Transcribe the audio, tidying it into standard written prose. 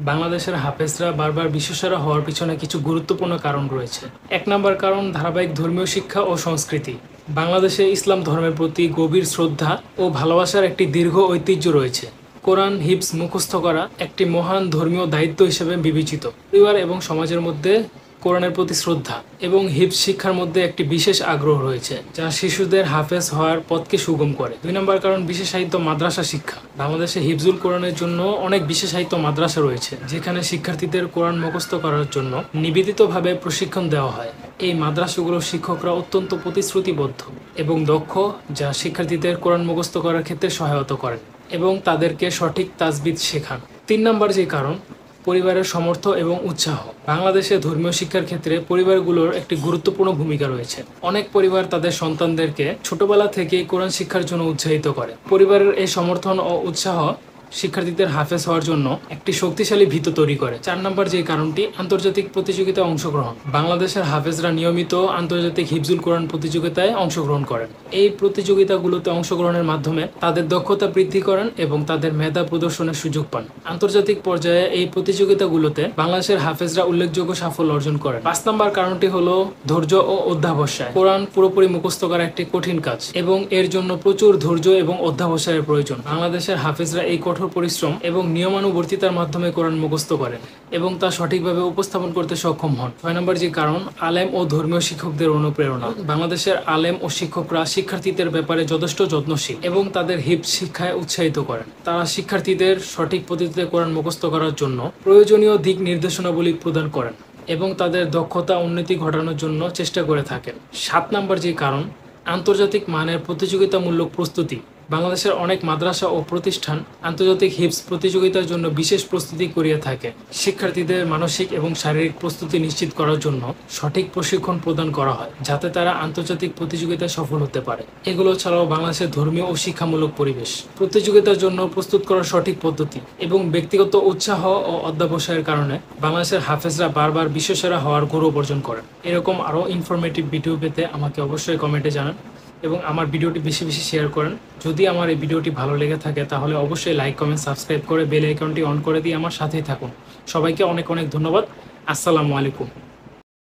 বাংলাদেশের হাফেজরা বারবার বিশ্বসেরা হওয়ার পিছনে কিছু গুরুত্বপূর্ণ কারণ রয়েছে। এক নম্বর কারণ ধারাবাহিক ধর্মীয় শিক্ষা ও সংস্কৃতি। বাংলাদেশে ইসলাম ধর্মের প্রতি গভীর শ্রদ্ধা ও ভালোবাসার একটি দীর্ঘ ঐতিহ্য রয়েছে। কোরআন হিফজ মুখস্থ করা একটি মহান ধর্মীয় দায়িত্ব হিসেবে বিবেচিত। পরিবার এবং সমাজের মধ্যে কোরআনের প্রতি শ্রদ্ধা এবং হিফজ শিক্ষার মধ্যে একটি বিশেষ আগ্রহ রয়েছে, যা শিশুদের হাফেজ হওয়ার পথকে সুগম করে। দুই নম্বর কারণ বিশেষায়িত মাদ্রাসা শিক্ষা। বাংলাদেশে হিফজুল কোরআনের জন্য অনেক বিশেষায়িত মাদ্রাসা রয়েছে, যেখানে শিক্ষার্থীদের কোরআন মুখস্থ করার জন্য নিবেদিতভাবে প্রশিক্ষণ দেওয়া হয়। এই মাদ্রাসাগুলোর শিক্ষকরা অত্যন্ত প্রতিশ্রুতিবদ্ধ এবং দক্ষ, যা শিক্ষার্থীদের কোরআন মুখস্থ করার ক্ষেত্রে সহায়তা করেন এবং তাদেরকে সঠিক তাজবিদ শেখান। তিন নম্বর যে কারণ, পরিবারের সমর্থ এবং উৎসাহ। বাংলাদেশে ধর্মীয় শিক্ষার ক্ষেত্রে পরিবারগুলোর একটি গুরুত্বপূর্ণ ভূমিকা রয়েছে। অনেক পরিবার তাদের সন্তানদেরকে ছোটবেলা থেকেই কোরআন শিক্ষার জন্য উৎসাহিত করে। পরিবারের এই সমর্থন ও উৎসাহ শিক্ষার্থীদের হাফেজ হওয়ার জন্য একটি শক্তিশালী ভিত তৈরি করে। চার নম্বর যে কারণটি, আন্তর্জাতিক প্রতিযোগিতায় অংশগ্রহণ। বাংলাদেশের হাফেজরা নিয়মিত আন্তর্জাতিক হিফজুল কোরআন প্রতিযোগিতায় অংশগ্রহণ করেন। এই প্রতিযোগিতাগুলোতে অংশগ্রহণের মাধ্যমে তাদের দক্ষতা বৃদ্ধি করেন এবং তাদের মেধা প্রদর্শনের সুযোগ পান। আন্তর্জাতিক পর্যায়ে এই প্রতিযোগিতাগুলোতে বাংলাদেশের হাফেজরা উল্লেখযোগ্য সাফল্য অর্জন করেন। পাঁচ নম্বর কারণটি হলো ধৈর্য ও অধ্যবসায়। কোরআন পুরোপুরি মুখস্থ করা একটি কঠিন কাজ এবং এর জন্য প্রচুর ধৈর্য এবং অধ্যবসায়ের প্রয়োজন। বাংলাদেশের হাফেজরা এই কঠোর পরিশ্রম এবং নিয়মানুবর্তিতার মাধ্যমে কোরআন মুখস্থ করেন এবং তা সঠিকভাবে উপস্থাপন করতে সক্ষম হন। ছয় নম্বর যে কারণ, আলেম ও ধর্মীয় শিক্ষকদের অনুপ্রেরণা। বাংলাদেশের আলেম ও শিক্ষকরা শিক্ষার্থীদের ব্যাপারে যথেষ্ট যত্নশীল এবং তাদের হিফজ শিক্ষায় উৎসাহিত করেন। তারা শিক্ষার্থীদের সঠিক পদ্ধতিতে কোরআন মুখস্থ করার জন্য প্রয়োজনীয় দিক নির্দেশনাবলী প্রদান করেন এবং তাদের দক্ষতা উন্নতি ঘটানোর জন্য চেষ্টা করে থাকেন। সাত নম্বর যে কারণ, আন্তর্জাতিক মানের প্রতিযোগিতামূলক প্রস্তুতি। বাংলাদেশের অনেক মাদ্রাসা ও প্রতিষ্ঠান আন্তর্জাতিক হিফজ প্রতিযোগিতার জন্য বিশেষ প্রস্তুতি করিয়ে থাকে। শিক্ষার্থীদের মানসিক এবং শারীরিক প্রস্তুতি নিশ্চিত করার জন্য সঠিক প্রশিক্ষণ প্রদান করা হয়, যাতে তারা আন্তর্জাতিক প্রতিযোগিতায় সফল হতে পারে। এগুলো ছাড়াও বাংলাদেশের ধর্মীয় ও শিক্ষামূলক পরিবেশ, প্রতিযোগিতার জন্য প্রস্তুত করার সঠিক পদ্ধতি এবং ব্যক্তিগত উৎসাহ ও অধ্যবসায়ের কারণে বাংলাদেশের হাফেজরা বারবার বিশ্বসেরা হওয়ার গৌরব অর্জন করেন। এরকম আরও ইনফরমেটিভ ভিডিও পেতে আমাকে অবশ্যই কমেন্টে জানান এবং আমার ভিডিওটি বেশি বেশি শেয়ার করেন। যদি আমার এই ভিডিওটি ভালো লেগে থাকে তাহলে অবশ্যই লাইক, কমেন্ট, সাবস্ক্রাইব করে বেল আইকনটি অন করে দিয়ে আমার সাথেই থাকুন। সবাইকে অনেক অনেক ধন্যবাদ। আসসালামু আলাইকুম।